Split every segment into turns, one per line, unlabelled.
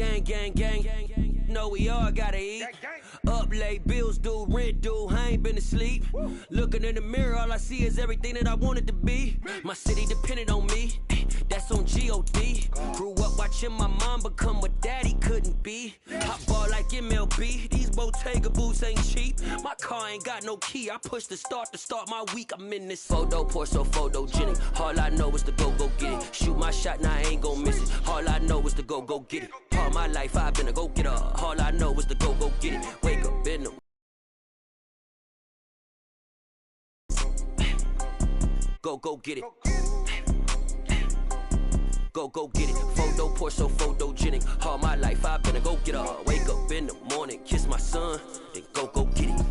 Gang, gang, gang, gang, gang. Know we all gotta eat. Up late, bills due, rent due, I ain't been asleep. Looking in the mirror, all I see is everything that I wanted to be. My city depended on me, that's on G.O.D. Grew up watching my mom become what daddy couldn't be. Hot ball like MLB, these Bottega boots ain't cheap. My car ain't got no key, I push the start to start my week. I'm in this photo, pour so photogenic. All I know is to go get it. Shoot my shot, now I ain't gon' miss it. All I know is to go get it. All my life I've been a go-getter. All I know is to go get it. Wake up in the go get it. Go get it. Photo, pour so photogenic. All my life I've been a go-getter. Wake up in the morning, kiss my son, then go get it.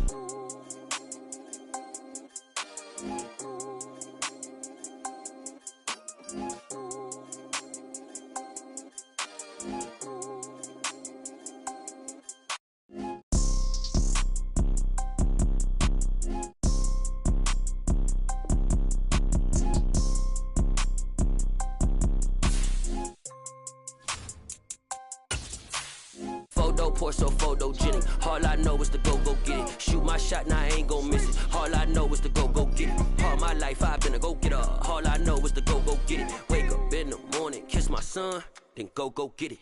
Pour so photogenic. All I know is to go get it. Shoot my shot, now I ain't gon' miss it. All I know is to go get it. All my life I've been a go-getter. All I know is to go get it. Wake up in the morning, kiss my son, then go get it.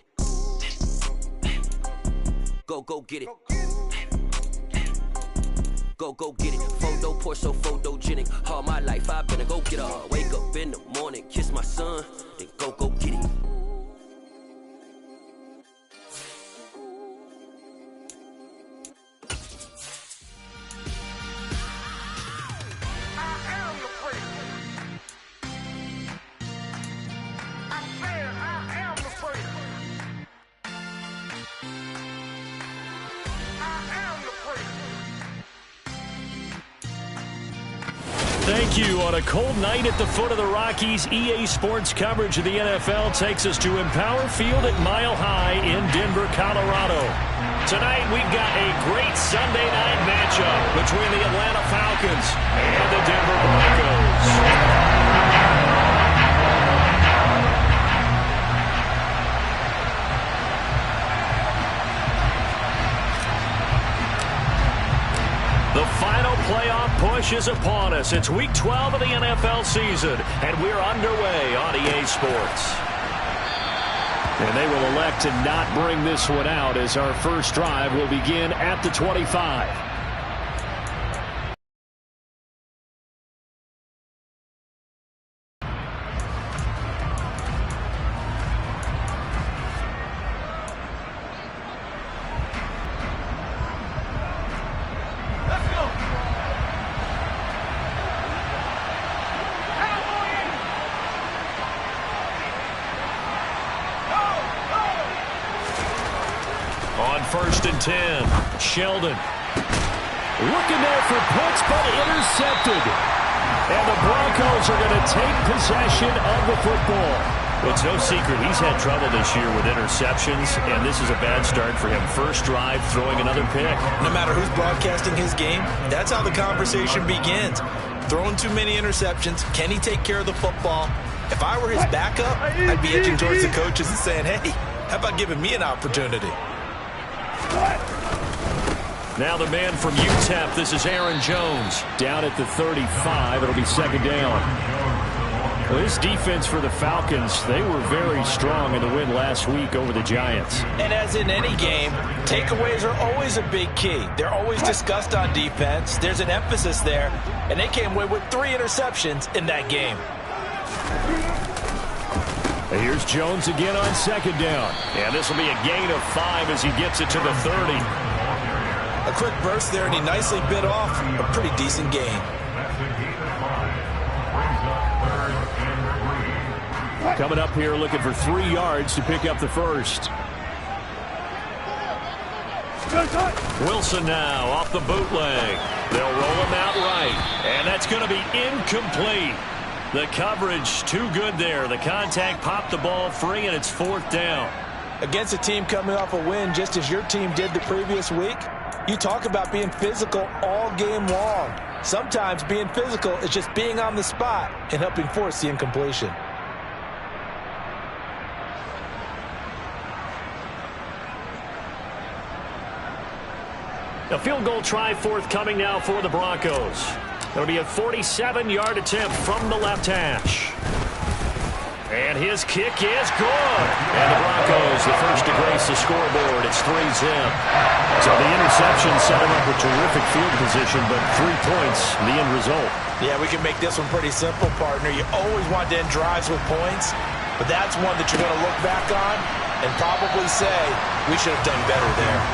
Go get it. Go get it. Photo, pour so photogenic. All my life I've been a go-getter. Wake up in the morning, kiss my son, then go get it.
Thank you. On a cold night at the foot of the Rockies, EA Sports coverage of the NFL takes us to Empower Field at Mile High in Denver, Colorado. Tonight, we've got a great Sunday night matchup between the Atlanta Falcons and the Denver Broncos. The final playoff push is upon us. It's Week 12 of the NFL season, and we're underway on EA Sports. And they will elect to not bring this one out as our first drive will begin at the 25. First and 10. Sheldon. Looking there for puts, but intercepted. And the Broncos are going to take possession of the football. It's no secret he's had trouble this year with interceptions, and this is a bad start for him. First drive, throwing another pick.
No matter who's broadcasting his game, that's how the conversation begins. Throwing too many interceptions. Can he take care of the football? If I were his backup, I'd be edging towards the coaches and saying, hey, how about giving me an opportunity?
Now the man from UTEP, this is Aaron Jones. Down at the 35, it'll be second down. Well, this defense for the Falcons, they were very strong in the win last week over the Giants.
And as in any game, takeaways are always a big key. They're always discussed on defense. There's an emphasis there, and they came away with 3 interceptions in that game.
Here's Jones again on second down. And this will be a gain of 5 as he gets it to the 30.
A quick burst there, and he nicely bit off a pretty decent gain.
Coming up here looking for 3 yards to pick up the first. Wilson now off the bootleg. They'll roll him out right. And that's going to be incomplete. The coverage too good there. The contact popped the ball free, and it's 4th down.
Against a team coming off a win just as your team did the previous week, you talk about being physical all game long. Sometimes being physical is just being on the spot and helping force the incompletion.
A field goal try forthcoming now for the Broncos. It'll be a 47-yard attempt from the left hash. And his kick is good. And the Broncos, the first to grace the scoreboard. It's 3-zip. So the interception set him up with terrific field position, but 3 points, the end result.
Yeah, we can make this one pretty simple, partner. You always want to end drives with points, but that's one that you're going to look back on and probably say, we should have done better there.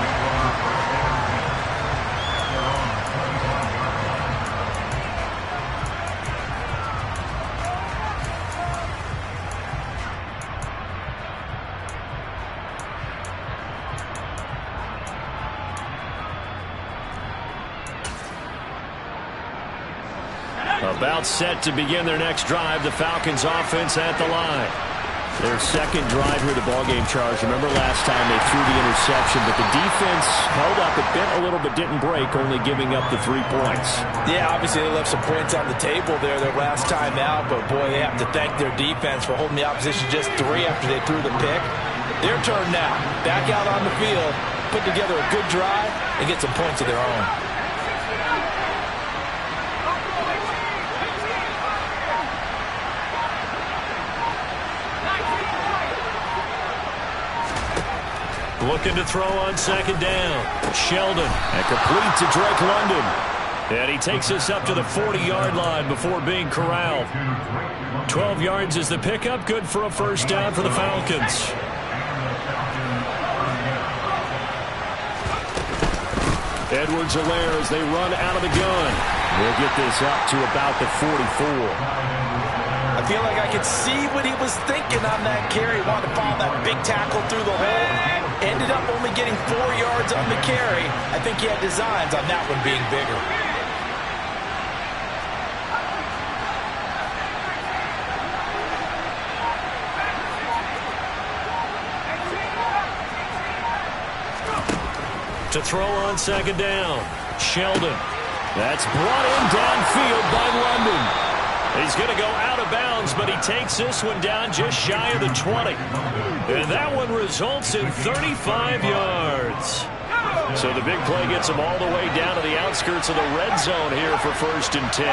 About set to begin their next drive. The Falcons offense at the line. Their second drive here, the ballgame charge. Remember last time they threw the interception, but the defense held up. It bent a little but didn't break, only giving up the 3 points. Yeah, obviously they left some points on the table there their last time out, but boy, they have to thank their defense for holding the opposition just 3 after they threw the pick. Their turn now. Back out on the field, put together a good drive, and get some points of their own. Looking to throw on second down. Sheldon, and complete to Drake London. And he takes us up to the 40-yard line before being corralled. 12 yards is the pickup. Good for a first down for the Falcons. Edwards-Helaire as they run out of the gun. We'll get this up to about the 44.
I feel like I could see what he was thinking on that carry. Wanted to follow that big tackle through the hole. Ended up only getting 4 yards on the carry. I think he had designs on that one being bigger.
To throw on second down. Sheldon. That's brought in downfield by London. He's going to go out of bounds, but he takes this one down just shy of the 20. And that one results in 35 yards. So the big play gets him all the way down to the outskirts of the red zone here for 1st and 10.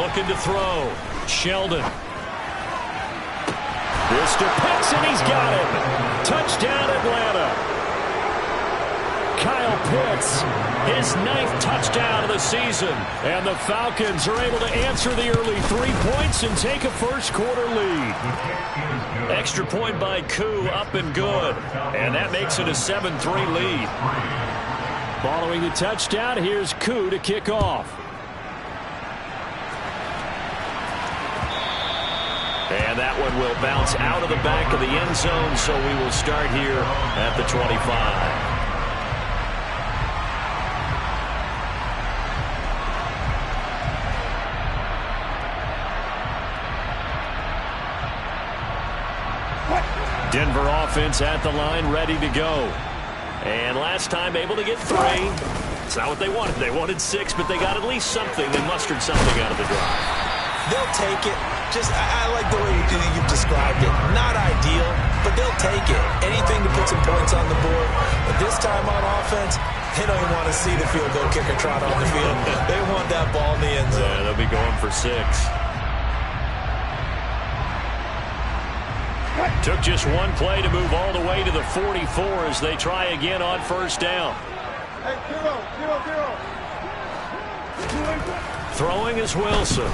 Looking to throw. Sheldon. Mr. Pitts, and he's got him. Touchdown, Atlanta. Kyle Pitts, his 9th touchdown of the season. And the Falcons are able to answer the early 3 points and take a first-quarter lead. Extra point by Koo, up and good. And that makes it a 7-3 lead. Following the touchdown, here's Koo to kick off. And that one will bounce out of the back of the end zone, so we will start here at the 25. Denver offense at the line, ready to go. And last time able to get 3. It's not what they wanted. They wanted 6, but they got at least something. They mustered something out of the drive.
They'll take it. I like the way you've described it. Not ideal, but they'll take it. Anything to put some points on the board. But this time on offense, they don't even want to see the field goal kicker trot on the field. They want that ball in the end zone.
Yeah, they'll be going for 6. Took just one play to move all the way to the 44 as they try again on 1st down.
Hey, 0.
Throwing is Wilson.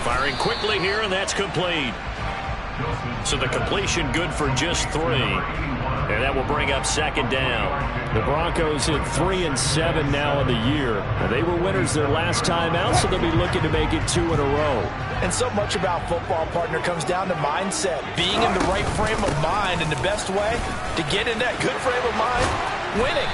Firing quickly here, and that's complete. So the completion good for just 3. And that will bring up 2nd down. The Broncos hit 3-7 now in the year. They were winners their last time out, so they'll be looking to make it 2 in a row.
And so much about football, partner, comes down to mindset. Being in the right frame of mind, and the best way to get in that good frame of mind, winning.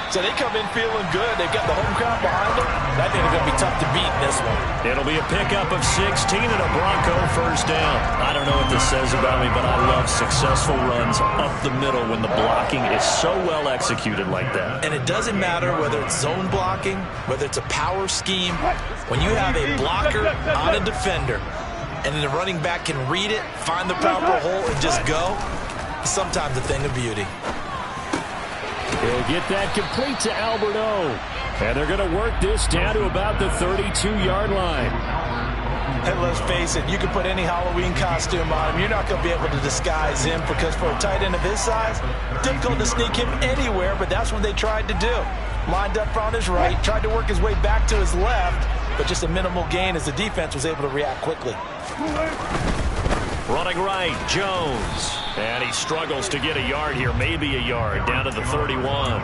So they come in feeling good. They've got the home crowd behind them. I think they're going to be tough to beat in this one.
It'll be a pickup of 16 and a Bronco first down. I don't know what this says about me, but I love successful runs up the middle when the blocking is so well executed like that.
And it doesn't matter whether it's zone blocking, whether it's a power scheme. When you have a blocker on a defender, and then the running back can read it, find the proper hole, and just go, sometimes a thing of beauty.
He'll get that complete to Alberto. And they're going to work this down to about the 32-yard line.
And let's face it, you can put any Halloween costume on him. You're not going to be able to disguise him because for a tight end of his size, difficult to sneak him anywhere, but that's what they tried to do. Lined up on his right, tried to work his way back to his left, but just a minimal gain as the defense was able to react quickly.
Running right, Jones. And he struggles to get a yard here, maybe a yard, down to the 31.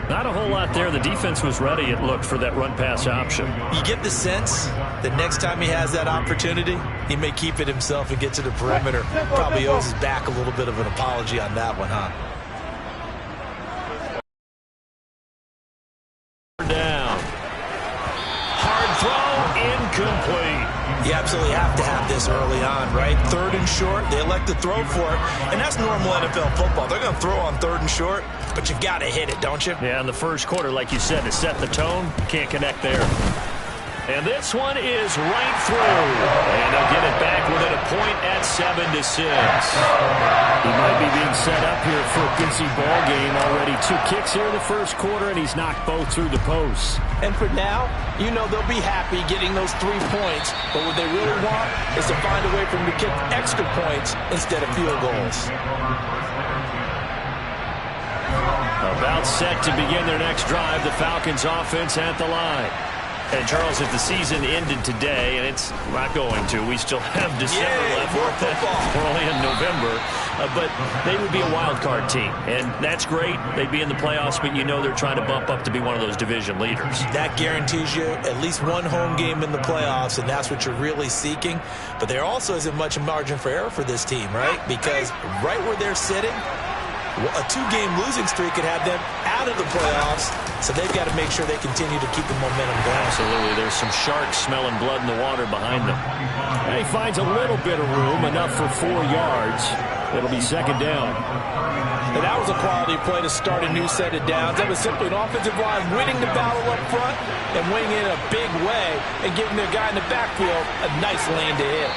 Not a whole lot there. The defense was ready, it looked, for that run-pass option.
You get the sense that next time he has that opportunity, he may keep it himself and get to the perimeter. Probably owes his back a little bit of an apology on that one, huh?
Down. Hard throw, incomplete.
You absolutely have to have this early on, right? 3rd and short, they elect to throw for it, and that's normal NFL football. They're going to throw on 3rd and short, but you've got to hit it, don't you?
Yeah, in the first quarter, like you said, to set the tone, can't connect there. And this one is right through. And they'll get it back within a point at 7-6. He might be being set up here for a busy ball game. Already 2 kicks here in the first quarter, and he's knocked both through the posts.
And for now, you know they'll be happy getting those 3 points, but what they really want is to find a way for them to kick extra points instead of field goals.
About set to begin their next drive, the Falcons offense at the line. And, Charles, if the season ended today, and it's not going to, we still have December left. We're only in November. But they would be a wild card team, and that's great. They'd be in the playoffs, but you know they're trying to bump up to be one of those division leaders.
That guarantees you at least one home game in the playoffs, and that's what you're really seeking. But there also isn't much margin for error for this team, right? Because right where they're sitting, a 2-game losing streak could have them out of the playoffs, so they've got to make sure they continue to keep the momentum going.
Absolutely. There's some sharks smelling blood in the water behind them. And he finds a little bit of room, enough for 4 yards. It'll be 2nd down.
And that was a quality play to start a new set of downs. That was simply an offensive line winning the battle up front and winning it in a big way and giving their guy in the backfield a nice lane to hit.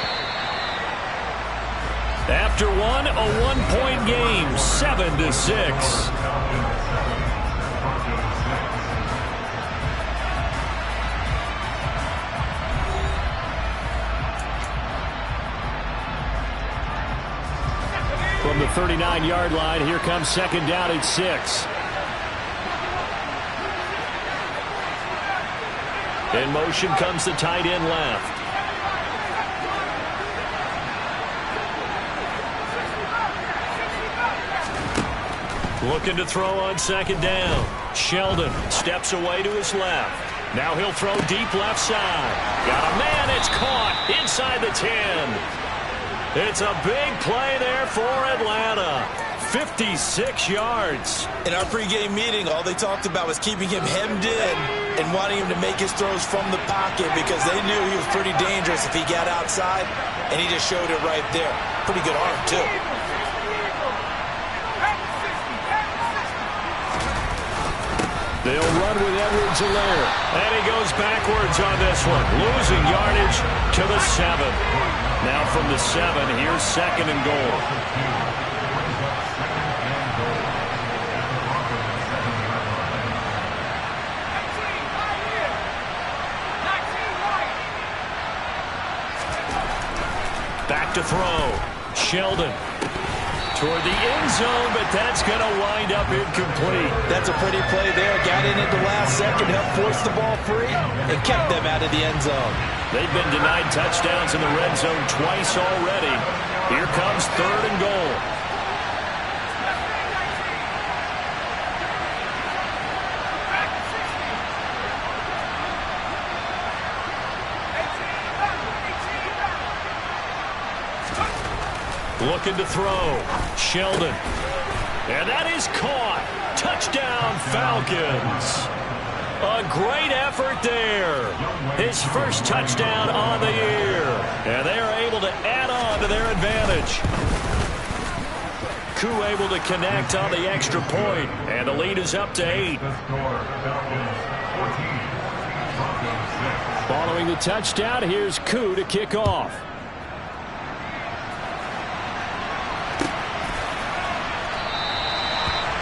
After one, a 1-point game, 7-6. From the 39-yard line, here comes 2nd down at 6. In motion comes the tight end left. Looking to throw on 2nd down. Sheldon steps away to his left. Now he'll throw deep left side. Got a man, it's caught inside the 10. It's a big play there for Atlanta. 56 yards.
In our pregame meeting, all they talked about was keeping him hemmed in and wanting him to make his throws from the pocket because they knew he was pretty dangerous if he got outside, and he just showed it right there. Pretty good arm, too.
They'll run with Edwards-Helaire. And he goes backwards on this one. Losing yardage to the 7. Now from the 7, here's 2nd and goal. Back to throw. Sheldon. Toward the end zone, but that's going to wind up incomplete.
That's a pretty play there. Got in at the last second, helped force the ball free, and kept them out of the end zone.
They've been denied touchdowns in the red zone twice already. Here comes 3rd and goal. Looking to throw. Sheldon. And that is caught. Touchdown, Falcons. A great effort there. His first touchdown on the year. And they are able to add on to their advantage. Koo able to connect on the extra point. And the lead is up to 8. Following the touchdown, here's Koo to kick off.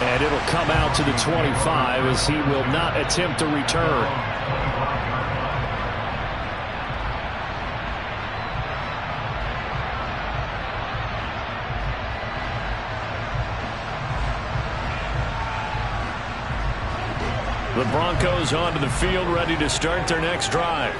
And it'll come out to the 25 as he will not attempt to return. The Broncos onto the field, ready to start their next drive.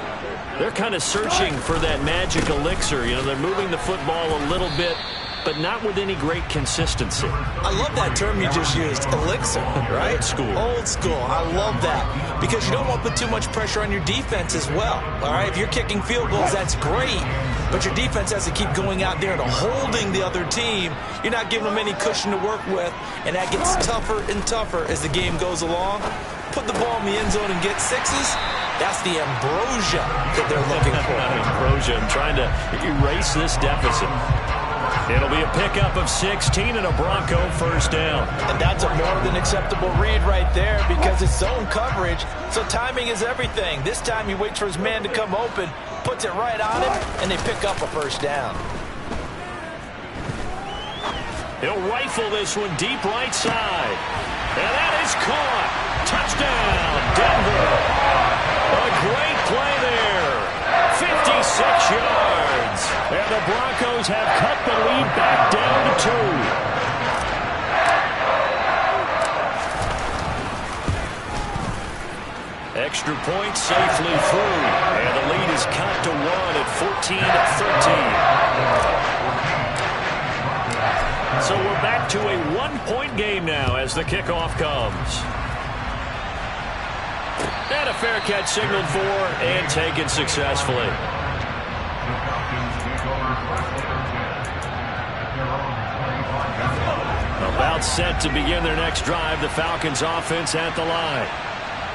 They're kind of searching for that magic elixir. You know, they're moving the football a little bit, but not with any great consistency.
I love that term you just used, elixir, right?
Old school.
Old school. I love that because you don't want to put too much pressure on your defense as well, all right? If you're kicking field goals, that's great, but your defense has to keep going out there and holding the other team. You're not giving them any cushion to work with, and that gets tougher and tougher as the game goes along. Put the ball in the end zone and get sixes. That's the ambrosia that they're looking for.
Ambrosia, I'm trying to erase this deficit. It'll be a pickup of 16 and a Bronco first down.
And that's a more than acceptable read right there because it's zone coverage, so timing is everything. This time he waits for his man to come open, puts it right on him, and they pick up a first down.
He'll rifle this one deep right side. And that is caught. Touchdown, Denver. A great play there. 56 yards. And the Broncos have cut the lead back down to 2. Extra point safely through. And the lead is cut to 1 at 14-13. So we're back to a one-point game now as the kickoff comes. And a fair catch signaled for and taken successfully. About set to begin their next drive, the Falcons offense at the line.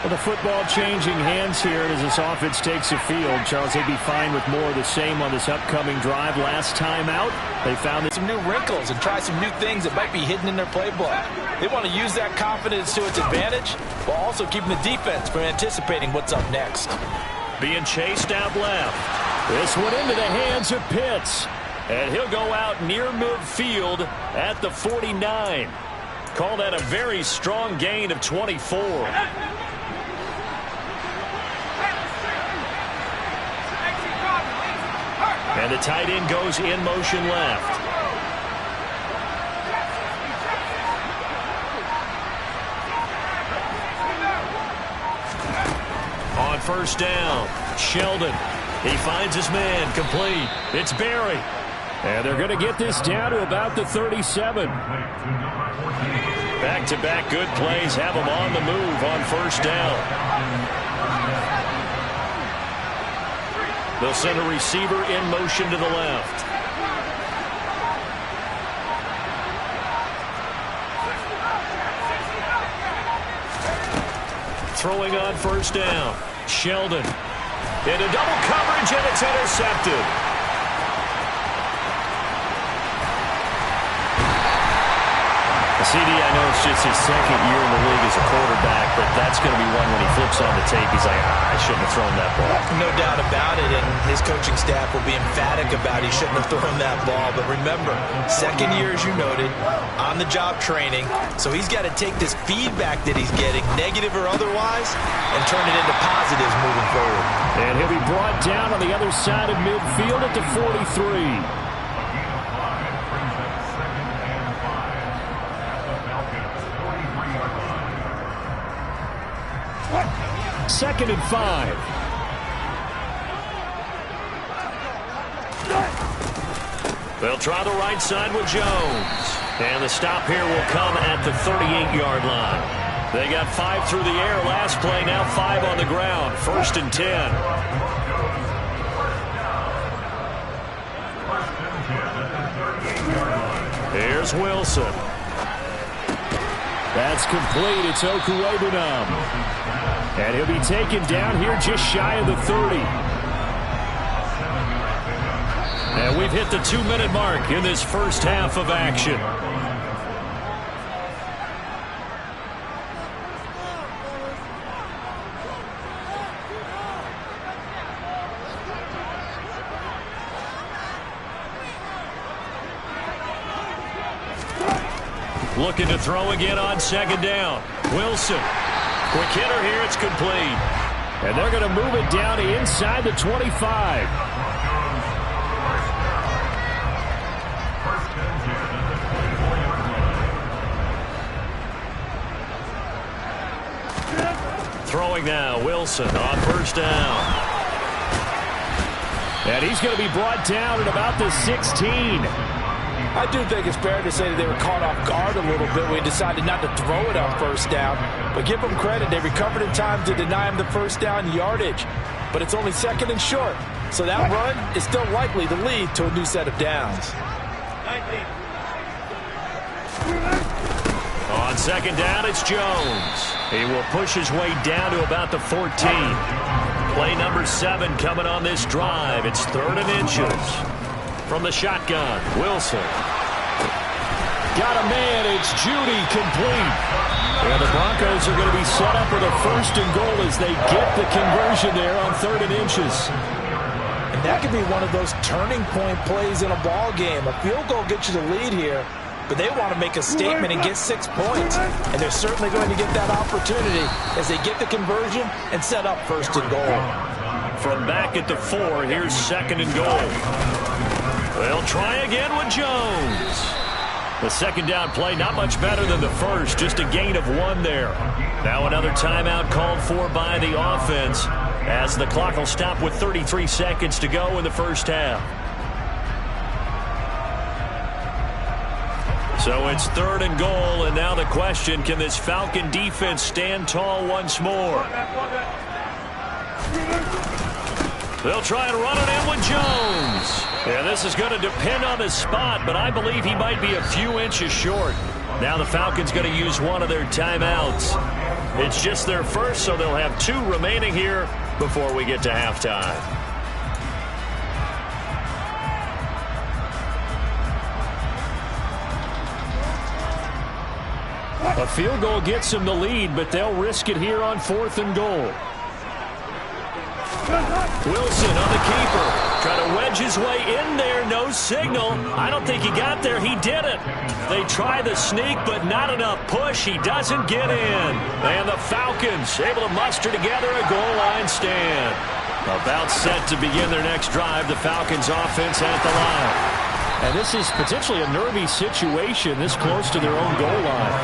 Well, the football changing hands here as this offense takes the field. Charles, they'd be fine with more of the same on this upcoming drive. Last time out, they found
some new wrinkles and try some new things that might be hidden in their playbook. They want to use that confidence to its advantage while also keeping the defense from anticipating what's up next.
Being chased out left. This one into the hands of Pitts. And he'll go out near midfield at the 49. Call that a very strong gain of 24. And the tight end goes in motion left. On first down, Sheldon. He finds his man, complete. It's Barry. And they're going to get this down to about the 37. Back-to-back good plays have them on the move on first down. They'll send a receiver in motion to the left. Throwing on first down. Sheldon. Into double coverage, and it's intercepted. CD, I know it's just his second year in the league as a quarterback, but that's going to be one when he flips on the tape. He's like, I shouldn't have thrown that ball.
No doubt about it, and his coaching staff will be emphatic about he shouldn't have thrown that ball. But remember, second year, as you noted, on-the-job training, so he's got to take this feedback that he's getting, negative or otherwise, and turn it into positives moving forward.
And he'll be brought down on the other side of midfield at the 43. Second and 5. They'll try the right side with Jones. And the stop here will come at the 38-yard line. They got 5 through the air last play, now 5 on the ground. First and 10. Here's Wilson. That's complete. It's Okuwebunam. And he'll be taken down here just shy of the 30. And we've hit the 2-minute mark in this first half of action. Looking to throw again on second down. Wilson. Quick hitter here. It's complete. And they're going to move it down to inside the 25. Throwing now, Wilson on first down. And he's going to be brought down at about the 16.
I do think it's fair to say that they were caught off guard a little bit when he decided not to throw it on first down. But give them credit. They recovered in time to deny him the first down yardage. But it's only second and short. So that run is still likely to lead to a new set of downs.
On second down, it's Jones. He will push his way down to about the 14. Play number 7 coming on this drive. It's 3rd and inches. From the shotgun, Wilson. Got a man, it's Judy, complete. And the Broncos are going to be set up with a 1st and goal as they get the conversion there on 3rd and inches.
And that could be one of those turning point plays in a ball game. A field goal gets you the lead here, but they want to make a statement and get 6 points. And they're certainly going to get that opportunity as they get the conversion and set up 1st and goal.
From back at the 4, here's 2nd and goal. They'll try again with Jones. The second down play, not much better than the first, just a gain of 1 there. Now another timeout called for by the offense as the clock will stop with 33 seconds to go in the first half. So it's 3rd and goal, and now the question, can this Falcon defense stand tall once more? They'll try and run it in with Jones. Yeah, this is going to depend on the spot, but I believe he might be a few inches short. Now the Falcons going to use one of their timeouts. It's just their first, so they'll have 2 remaining here before we get to halftime. A field goal gets them the lead, but they'll risk it here on 4th and goal. Wilson on the keeper. Trying to wedge his way in there. No signal. I don't think he got there. He didn't. They try the sneak, but not enough push. He doesn't get in. And the Falcons able to muster together a goal line stand. About set to begin their next drive. The Falcons offense at the line. And this is potentially a nervy situation this close to their own goal line.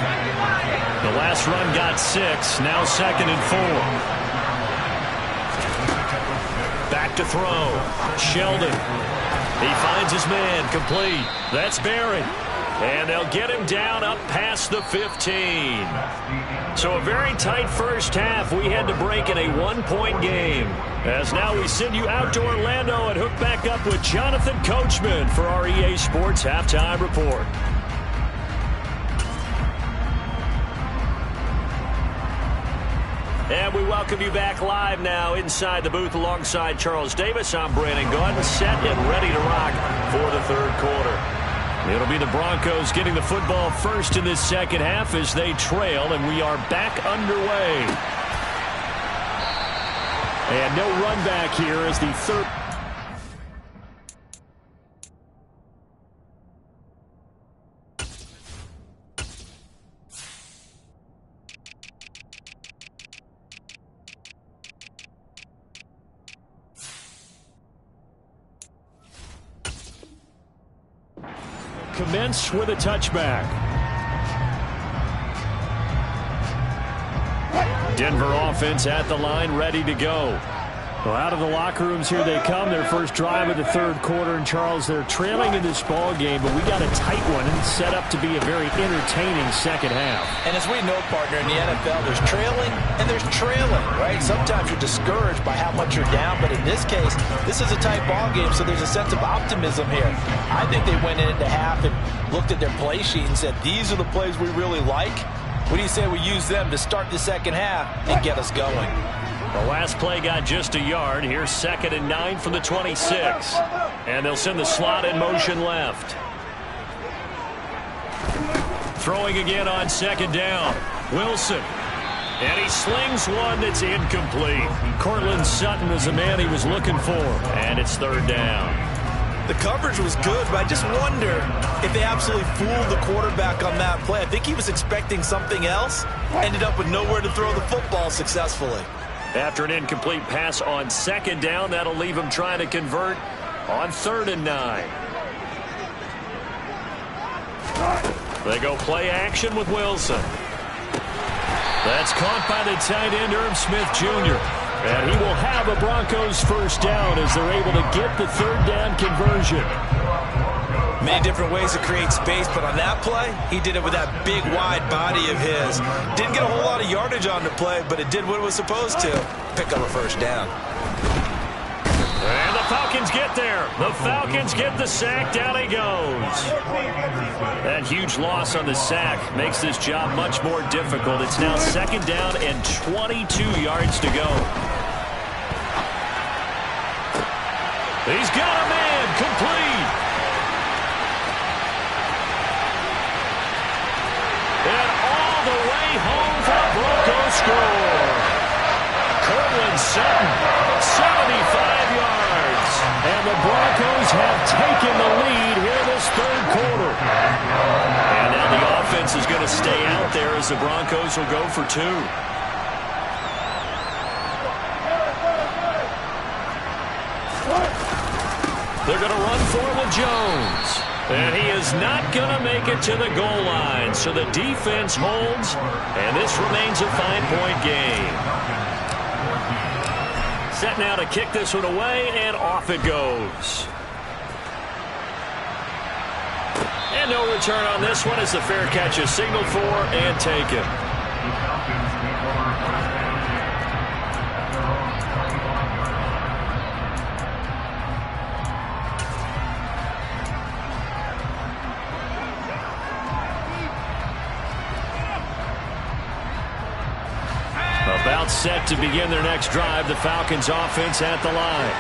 The last run got 6. Now 2nd and 4. Back to throw. Sheldon. He finds his man. Complete. That's Barry. And they'll get him down up past the 15. So a very tight first half. We had to break in a 1-point game. As now we send you out to Orlando and hook back up with Jonathan Coachman for our EA Sports Halftime Report. And we welcome you back live now inside the booth alongside Charles Davis. I'm Brandon Gaudin, set and ready to rock for the 3rd quarter. It'll be the Broncos getting the football first in this second half as they trail, and we are back underway. And no run back here as the 3rd. Commence with a touchback. Denver offense at the line, ready to go. Well, out of the locker rooms here they come. Their first drive of the 3rd quarter. And, Charles, they're trailing in this ball game, but we got a tight one and set up to be a very entertaining second half.
And as we know, partner, in the NFL, there's trailing and there's trailing, right? Sometimes you're discouraged by how much you're down, but in this case, this is a tight ball game, so there's a sense of optimism here. I think they went into half and looked at their play sheet and said, these are the plays we really like. What do you say we use them to start the second half and get us going?
The last play got just a yard. Here's 2nd and 9 from the 26. And they'll send the slot in motion left. Throwing again on 2nd down. Wilson. And he slings one that's incomplete. Cortland Sutton is the man he was looking for. And it's 3rd down.
The coverage was good, but I just wonder if they absolutely fooled the quarterback on that play. I think he was expecting something else, ended up with nowhere to throw the football successfully.
After an incomplete pass on second down, that'll leave him trying to convert on 3rd and 9. They go play action with Wilson. That's caught by the tight end, Irv Smith Jr. And he will have a Broncos first down as they're able to get the 3rd down conversion.
Many different ways to create space, but on that play, he did it with that big, wide body of his. Didn't get a whole lot of yardage on the play, but it did what it was supposed to. Pick up a first down.
And the Falcons get there. The Falcons get the sack. Down he goes. That huge loss on the sack makes this job much more difficult. It's now 2nd down and 22 yards to go. He's got a man complete. And all the way home for a Broncos score. Cortland Sutton, 75 yards. And the Broncos have taken the lead here in this 3rd quarter. And now the offense is going to stay out there as the Broncos will go for 2. They're going to run for it with Jones. And he is not going to make it to the goal line. So the defense holds, and this remains a 5-point game. Set now to kick this one away, and off it goes. And no return on this one as the fair catch is signaled for and taken. About set to begin their next drive, the Falcons offense at the line.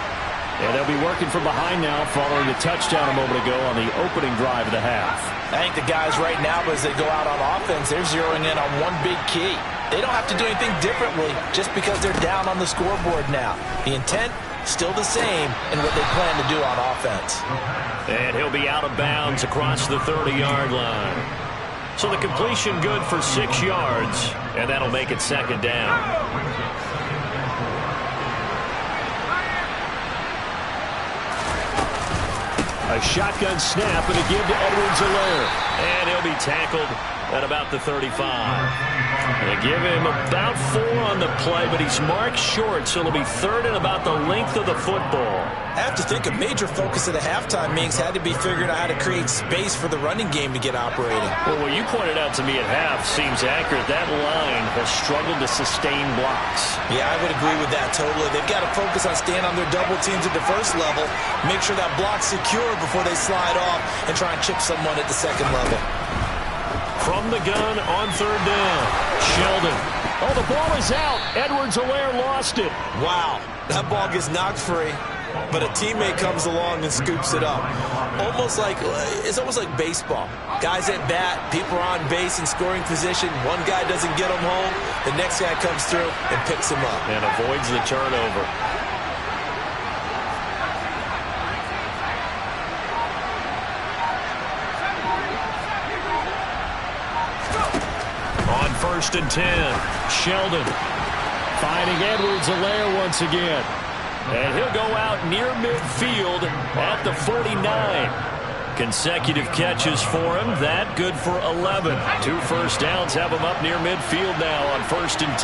And they'll be working from behind now following the touchdown a moment ago on the opening drive of the half.
I think the guys right now, as they go out on offense, they're zeroing in on one big key. They don't have to do anything differently just because they're down on the scoreboard now. The intent, still the same in what they plan to do on offense.
And he'll be out of bounds across the 30-yard line. So the completion good for 6 yards, and that'll make it 2nd down. A shotgun snap and a give to Edwards-Helaire. And he'll be tackled at about the 35. They give him about 4 on the play, but he's marked short, so it'll be 3rd and about the length of the football.
I have to think a major focus of the halftime meetings had to be figuring out how to create space for the running game to get operating.
Well, what you pointed out to me at half seems accurate. That line has struggled to sustain blocks.
Yeah, I would agree with that totally. They've got to focus on staying on their double teams at the first level, make sure that block's secure before they slide off and try and chip someone at the 2nd level.
From the gun on 3rd down, Sheldon. Oh, the ball is out. Edwards-Helaire lost it.
Wow, that ball gets knocked free, but a teammate comes along and scoops it up. It's almost like baseball. Guys at bat, people are on base in scoring position. One guy doesn't get him home, the next guy comes through and picks him up.
And avoids the turnover. On 1st and 10, Sheldon finding Edwards-Helaire once again. And he'll go out near midfield at the 49. Consecutive catches for him. That good for 11. 2 first downs have him up near midfield now on 1st and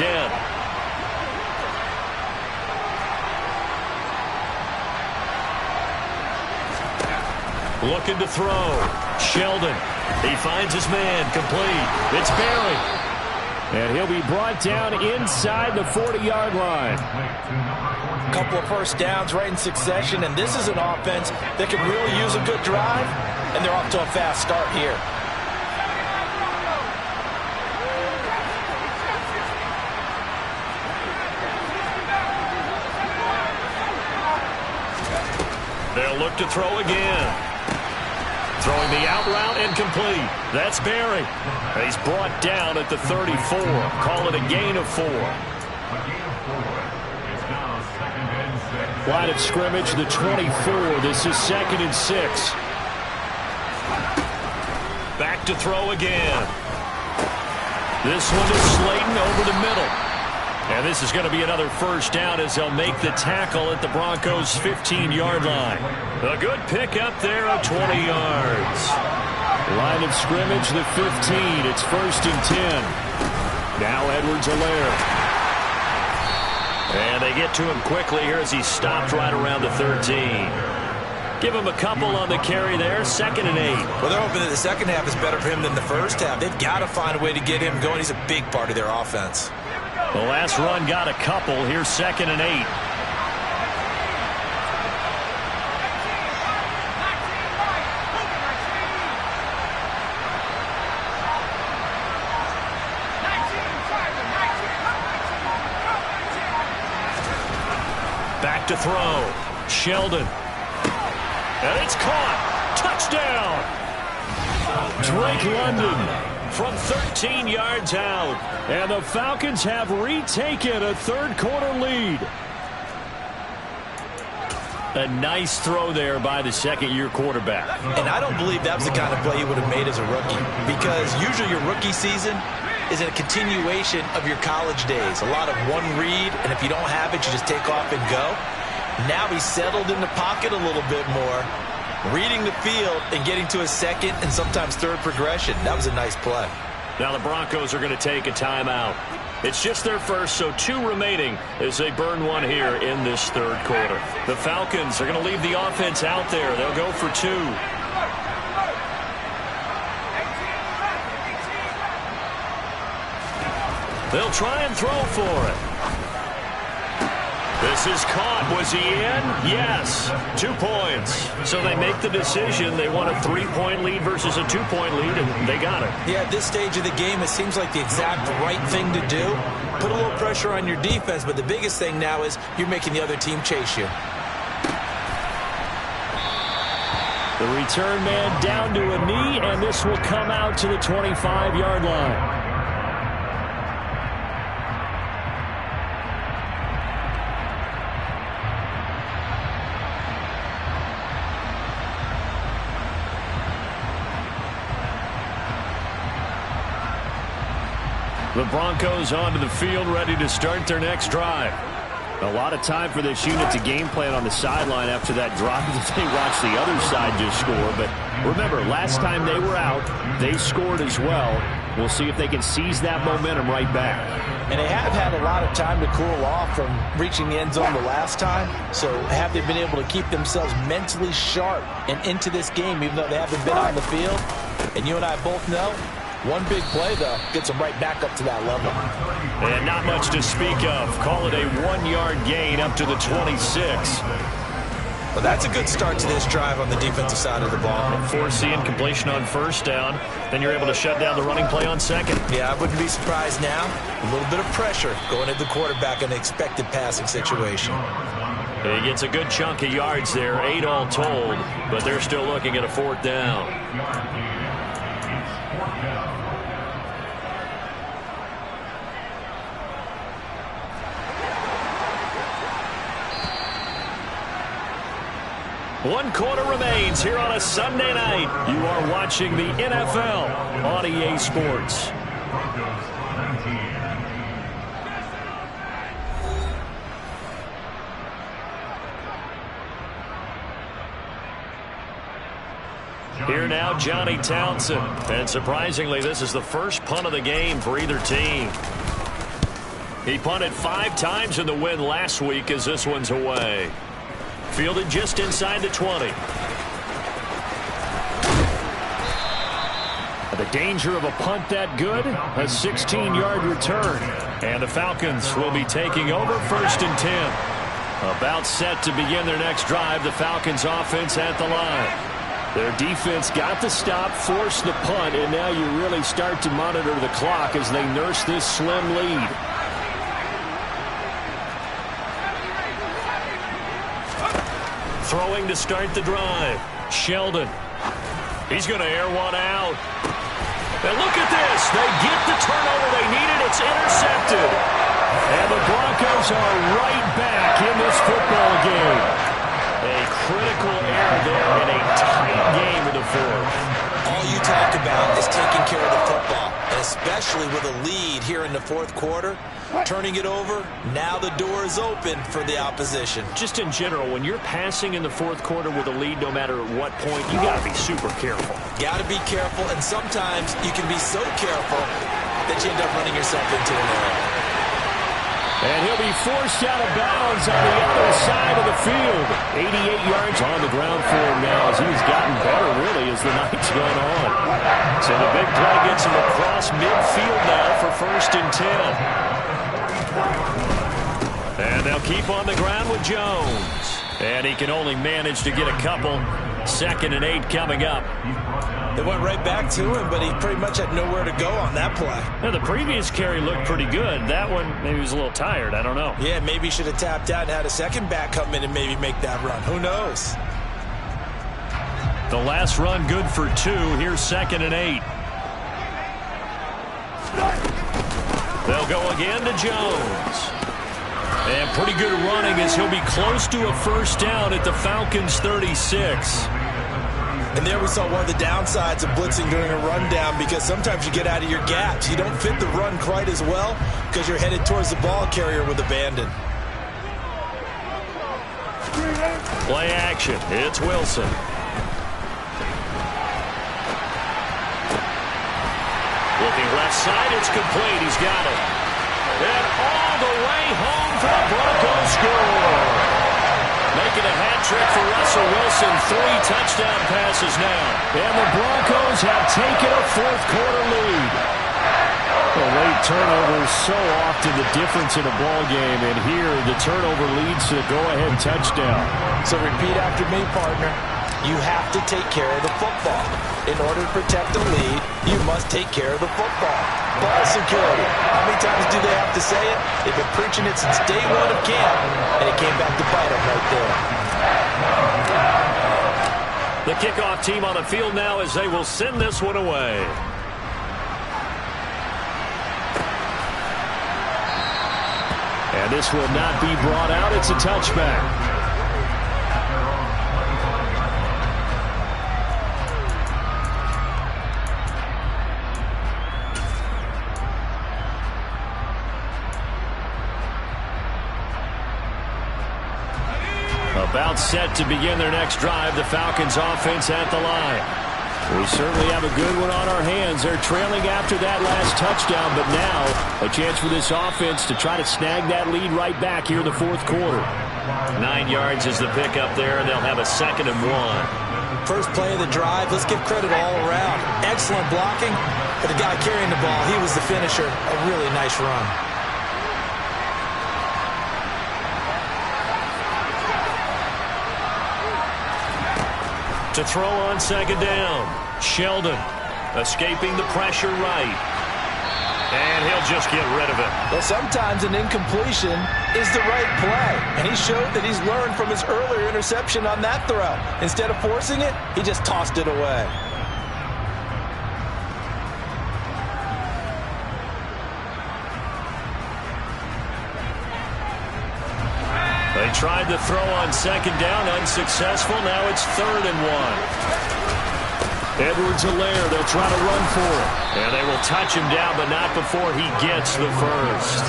10. Looking to throw. Sheldon. He finds his man. Complete. It's Barry. And he'll be brought down inside the 40-yard line.
A couple of first downs right in succession, and this is an offense that could really use a good drive, and they're off to a fast start here.
They'll look to throw again. Throwing the out route and complete. That's Barry. He's brought down at the 34. Call it a gain of 4. Line of scrimmage, the 24. This is 2nd and 6. Back to throw again. This one is Slayton over the middle. And this is going to be another first down as they'll make the tackle at the Broncos' 15-yard line. A good pickup there of 20 yards. Line of scrimmage, the 15. It's 1st and 10. Now Edwards-Helaire. And they get to him quickly here as he stopped right around the 13. Give him a couple on the carry there. 2nd and 8.
Well, they're hoping that the second half is better for him than the first half. They've got to find a way to get him going. He's a big part of their offense.
The last run got a couple. Here's 2nd and 8. Back to throw. Sheldon. And it's caught. Touchdown. Drake London from 13 yards out. And the Falcons have retaken a third-quarter lead. A nice throw there by the second-year quarterback.
And I don't believe that was the kind of play he would have made as a rookie. Because usually your rookie season is a continuation of your college days. A lot of one read, and if you don't have it, you just take off and go. Now he's settled in the pocket a little bit more, reading the field and getting to a second and sometimes third progression. That was a nice play.
Now the Broncos are going to take a timeout. It's just their first, so 2 remaining as they burn one here in this third quarter. The Falcons are going to leave the offense out there. They'll go for 2. They'll try and throw for it. This is caught. Was he in? Yes. 2 points. So they make the decision. They want a 3-point lead versus a 2-point lead, and they got it.
Yeah, at this stage of the game, it seems like the exact right thing to do. Put a little pressure on your defense, but the biggest thing now is you're making the other team chase you.
The return man down to a knee, and this will come out to the 25-yard line. The Broncos onto the field, ready to start their next drive. A lot of time for this unit to game plan on the sideline after that drive that they watched the other side just score. But remember, last time they were out, they scored as well. We'll see if they can seize that momentum right back.
And they have had a lot of time to cool off from reaching the end zone the last time. So have they been able to keep themselves mentally sharp and into this game, even though they haven't been on the field? And you and I both know, one big play, though, gets them right back up to that level.
And not much to speak of. Call it a 1-yard gain up to the 26.
Well, that's a good start to this drive on the defensive side of the ball.
Forcing completion on first down. Then you're able to shut down the running play on second.
Yeah, I wouldn't be surprised now. A little bit of pressure going at the quarterback in the expected passing situation.
He gets a good chunk of yards there, 8 all told, but they're still looking at a 4th down. One quarter remains here on a Sunday night. You are watching the NFL on EA Sports. Here now, Johnny Townsend. And surprisingly, this is the first punt of the game for either team. He punted 5 times in the win last week as this one's away. Fielded just inside the 20. The danger of a punt that good, a 16-yard return. And the Falcons will be taking over 1st and 10. About set to begin their next drive, the Falcons offense at the line. Their defense got the stop, forced the punt, and now you really start to monitor the clock as they nurse this slim lead. Throwing to start the drive. Sheldon. He's going to air one out. And look at this. They get the turnover they needed. It's intercepted. And the Broncos are right back in this football game.
care of the football, and especially with a lead here in the fourth quarter. Turning it over, now the door is open for the opposition.
Just in general, when you're passing in the fourth quarter with a lead, no matter at what point, you got to be super careful.
Got to be careful, and sometimes you can be so careful that you end up running yourself into an error.
And he'll be forced out of bounds on the other side of the field. 88 yards on the ground for him now as he's gotten better, really, as the night's gone on. So the big play gets him across midfield now for 1st and 10. And they'll keep on the ground with Jones. And he can only manage to get a couple. 2nd and 8 coming up.
They went right back to him, but he pretty much had nowhere to go on that play.
Now, the previous carry looked pretty good. That one, maybe he was a little tired. I don't know.
Yeah, maybe he should have tapped out and had a second back come in and maybe make that run. Who knows?
The last run good for 2. Here's 2nd and 8. They'll go again to Jones. And pretty good running as he'll be close to a first down at the Falcons' 36.
And there we saw one of the downsides of blitzing during a rundown, because sometimes you get out of your gaps. You don't fit the run quite as well because you're headed towards the ball carrier with abandon.
Play action. It's Wilson. Looking left side. It's complete. He's got it. And all the way home for the Broncos score. Making a hat trick for Russell Wilson. 3 touchdown passes now. And the Broncos have taken a fourth quarter lead. A late turnover is so often the difference in a ball game. And here the turnover leads to a go-ahead touchdown.
So repeat after me, partner. You have to take care of the football. In order to protect the lead, you must take care of the football. Ball security. How many times do they have to say it? They've been preaching it since day one of camp, and it came back to bite them right there.
The kickoff team on the field now as they will send this one away. And this will not be brought out. It's a touchback. About set to begin their next drive. The Falcons offense at the line. We certainly have a good one on our hands. They're trailing after that last touchdown, but now a chance for this offense to try to snag that lead right back here in the fourth quarter. 9 yards is the pickup there, and they'll have a 2nd and 1.
First play of the drive. Let's give credit all around. Excellent blocking. For the guy carrying the ball, he was the finisher. A really nice run.
To throw on 2nd down. Sheldon escaping the pressure right. And he'll just get rid of it.
Well, sometimes an incompletion is the right play. And he showed that he's learned from his earlier interception on that throw. Instead of forcing it, he just tossed it away.
They tried to throw on 2nd down, unsuccessful. Now it's 3rd and 1. Edwards-Helaire, they'll try to run for it. And they will touch him down, but not before he gets the first.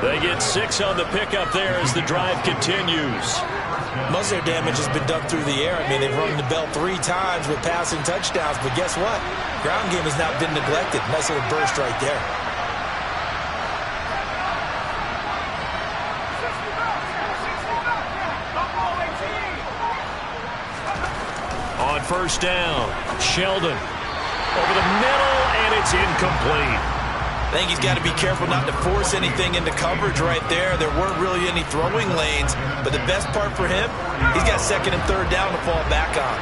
They get 6 on the pickup there as the drive continues.
Most of their damage has been done through the air. I mean, they've rung the bell 3 times with passing touchdowns, but guess what? Ground game has not been neglected. Nice little burst right there.
On 1st down, Sheldon over the middle, and it's incomplete.
I think he's got to be careful not to force anything into coverage right there. There weren't really any throwing lanes, but the best part for him, he's got 2nd and 3rd down to fall back on.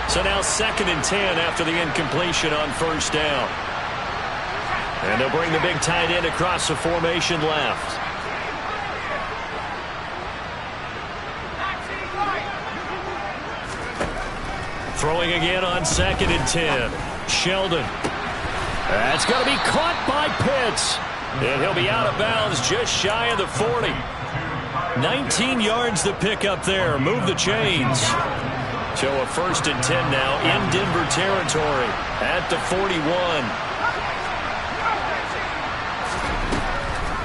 So now 2nd and 10 after the incompletion on 1st down. And they'll bring the big tight end across the formation left. Throwing again on 2nd and 10. Sheldon. That's going to be caught by Pitts. And he'll be out of bounds just shy of the 40. 19 yards to pick up there. Move the chains. So a 1st and 10 now in Denver territory at the 41.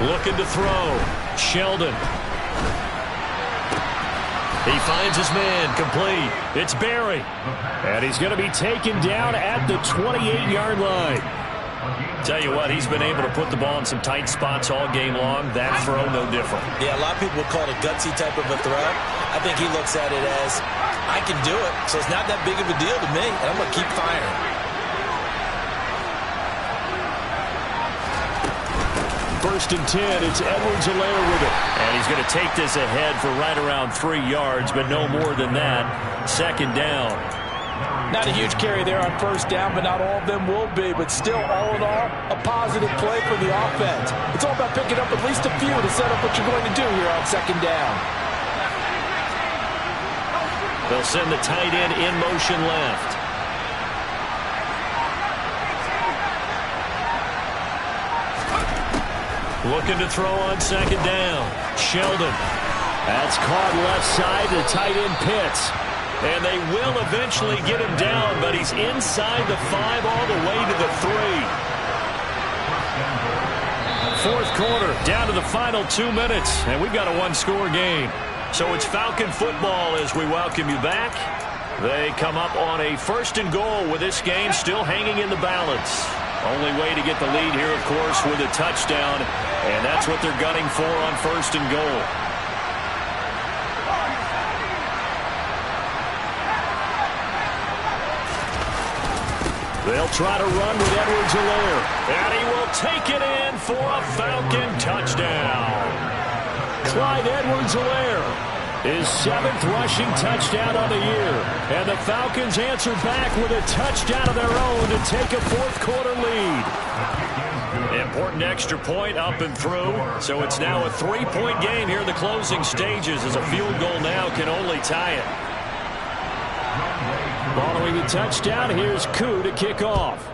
Looking to throw. Sheldon. He finds his man, complete. It's Barry. And he's going to be taken down at the 28-yard line. Tell you what, he's been able to put the ball in some tight spots all game long. That throw, no different.
Yeah, a lot of people would call it a gutsy type of a throw. I think he looks at it as, I can do it, so it's not that big of a deal to me, and I'm going to keep firing.
First and 10, it's Edwards-Helaire with it. And he's going to take this ahead for right around 3 yards, but no more than that. Second down.
Not a huge carry there on first down, but not all of them will be. But still, all in all, a positive play for the offense. It's all about picking up at least a few to set up what you're going to do here on second down.
They'll send the tight end in motion left. Looking to throw on second down. Sheldon. That's caught left side to tight end Pitts. And they will eventually get him down, but he's inside the 5 all the way to the 3. Fourth quarter, down to the final 2 minutes, and we've got a one-score game. So it's Falcon football as we welcome you back. They come up on a first and goal with this game still hanging in the balance. Only way to get the lead here, of course, with a touchdown, and that's what they're gunning for on first and goal. They'll try to run with Edwards-Helaire, and he will take it in for a Falcon touchdown. Clyde Edwards-Helaire, his 7th rushing touchdown of the year. And the Falcons answer back with a touchdown of their own to take a fourth-quarter lead. Important extra point up and through. So it's now a 3-point game here in the closing stages as a field goal now can only tie it. Following the touchdown, here's Koo to kick off.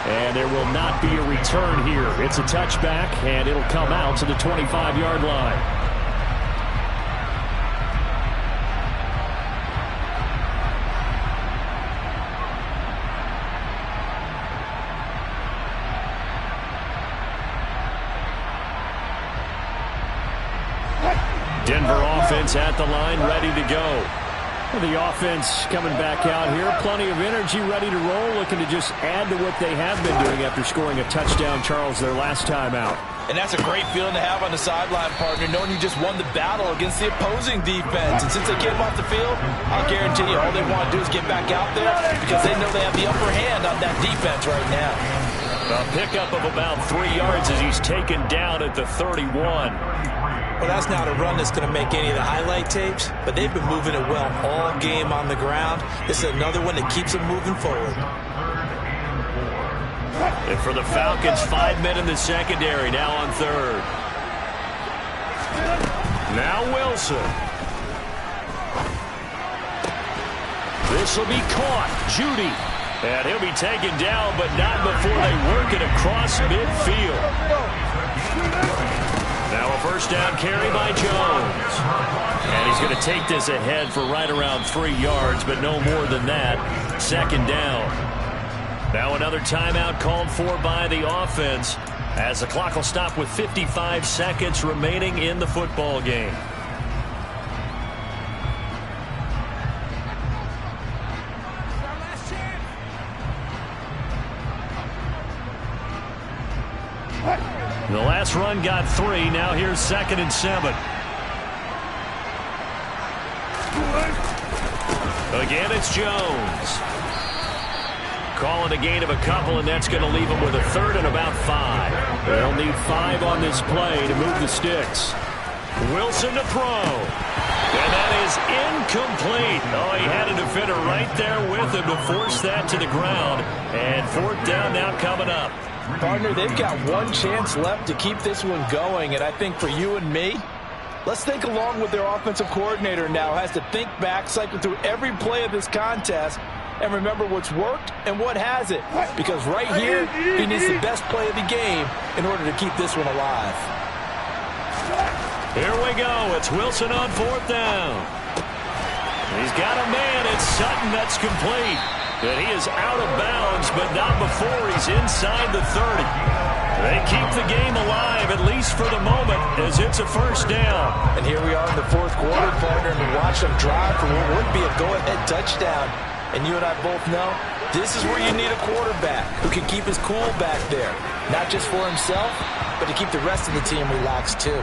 And there will not be a return here. It's a touchback, and it'll come out to the 25-yard line. Denver offense at the line, ready to go. The offense coming back out here. Plenty of energy, ready to roll, looking to just add to what they have been doing after scoring a touchdown, Charles, their last time out.
And that's a great feeling to have on the sideline, partner, knowing you just won the battle against the opposing defense. And since they came off the field, I'll guarantee you all they want to do is get back out there because they know they have the upper hand on that defense right now.
A pickup of about 3 yards as he's taken down at the 31.
Well, that's not a run that's going to make any of the highlight tapes, but they've been moving it well all game on the ground. This is another one that keeps them moving forward.
And for the Falcons, 5 men in the secondary, now on third. Now Wilson. This will be caught. Judy. And he'll be taken down, but not before they work it across midfield. Now a first down carry by Jones. And he's going to take this ahead for right around 3 yards, but no more than that. Second down. Now another timeout called for by the offense as the clock will stop with 55 seconds remaining in the football game. The last run got 3. Now here's 2nd and 7. Again, it's Jones. Calling a gain of a couple, and that's going to leave them with a 3rd and about 5. They'll need 5 on this play to move the sticks. Wilson to throw. And that is incomplete. Oh, he had a defender right there with him to force that to the ground. And 4th down now coming up.
Partner, they've got one chance left to keep this one going, and I think for you and me, let's think along with their offensive coordinator now has to think back, cycle through every play of this contest, and remember what's worked and what hasn't. Because right here, he needs the best play of the game in order to keep this one alive.
Here we go. It's Wilson on 4th down. He's got a man. It's Sutton. That's complete. And he is out of bounds, but not before he's inside the 30. They keep the game alive, at least for the moment, as it's a first down.
And here we are in the fourth quarter, partner, and watch them drive for what would be a go-ahead touchdown. And you and I both know this is where you need a quarterback who can keep his cool back there. Not just for himself, but to keep the rest of the team relaxed too.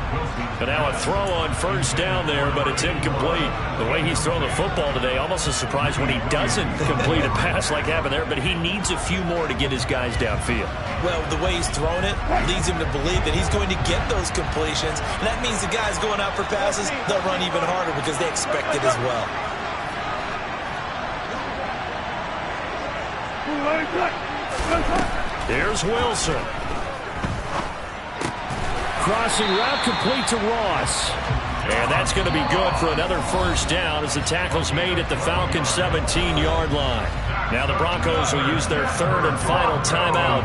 And now a throw on first down there, but it's incomplete. The way he's thrown the football today, almost a surprise when he doesn't complete a pass like happened there, but he needs a few more to get his guys downfield.
Well, the way he's thrown it leads him to believe that he's going to get those completions, and that means the guys going out for passes, they'll run even harder because they expect it as well.
Here's Wilson. Crossing route complete to Ross. And that's going to be good for another first down as the tackle's made at the Falcons' 17-yard line. Now the Broncos will use their third and final timeout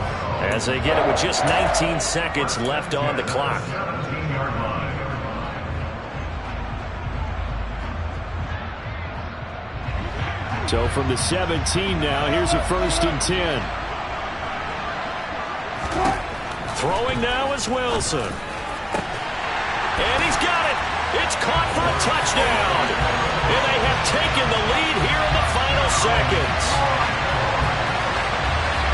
as they get it with just 19 seconds left on the clock. So from the 17 now, here's a first and 10. Throwing now is Wilson. And he's got it. It's caught for a touchdown. And they have taken the lead here in the final seconds.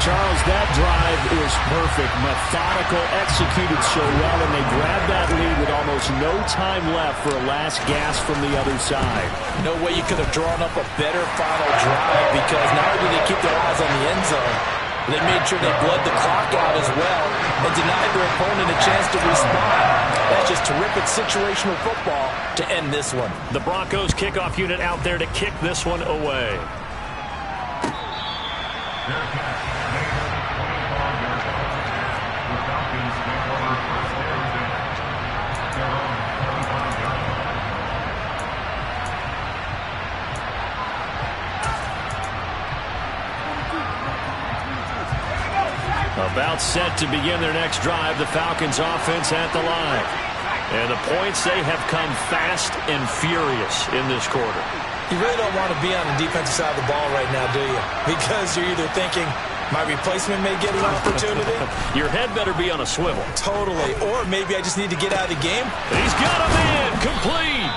Charles, that drive is perfect. Methodical, executed so well, and they grabbed that lead with almost no time left for a last gasp from the other side.
No way you could have drawn up a better final drive because not only did they keep their eyes on the end zone, they made sure they bled the clock out as well and denied their opponent a chance to respond. That's just terrific situational football to end this one.
The Broncos kickoff unit out there to kick this one away. About set to begin their next drive, the Falcons offense at the line. And the points, they have come fast and furious in this quarter.
You really don't want to be on the defensive side of the ball right now, do you? Because you're either thinking, my replacement may get an opportunity.
Your head better be on a swivel.
Totally. Or maybe I just need to get out of the game.
He's got him in. Complete.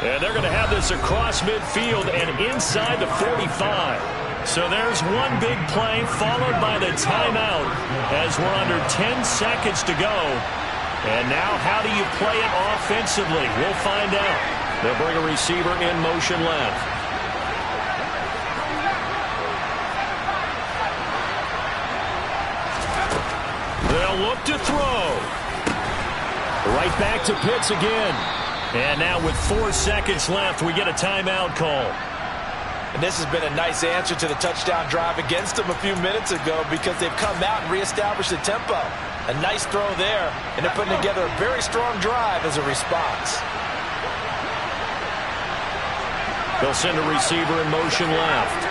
And they're going to have this across midfield and inside the 45. So there's one big play followed by the timeout as we're under 10 seconds to go. And now how do you play it offensively? We'll find out. They'll bring a receiver in motion left. They'll look to throw. Right back to Pitts again. And now with 4 seconds left, we get a timeout call.
And this has been a nice answer to the touchdown drive against them a few minutes ago because they've come out and reestablished the tempo. A nice throw there, and they're putting together a very strong drive as a response.
They'll send a receiver in motion left.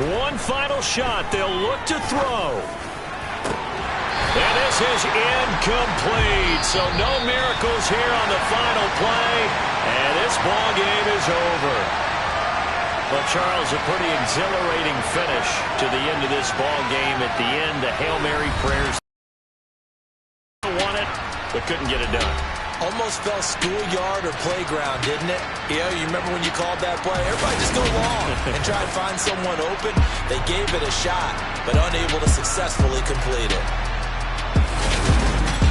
One final shot. They'll look to throw. And this is incomplete. So no miracles here on the final play. And this ball game is over. Well, Charles, a pretty exhilarating finish to the end of this ball game. At the end, the Hail Mary prayers. Won it, but couldn't get it done.
Almost felt schoolyard or playground, didn't it? You know, you remember when you called that play? Everybody just go long and try and find someone open. They gave it a shot, but unable to successfully complete it.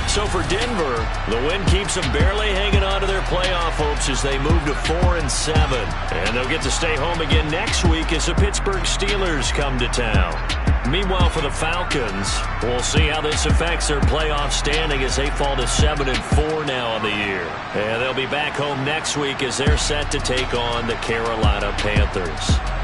So for Denver, the win keeps them barely hanging on to their playoff hopes as they move to 4-7. And they'll get to stay home again next week as the Pittsburgh Steelers come to town. Meanwhile, for the Falcons, we'll see how this affects their playoff standing as they fall to 7-4 now on the year. And they'll be back home next week as they're set to take on the Carolina Panthers.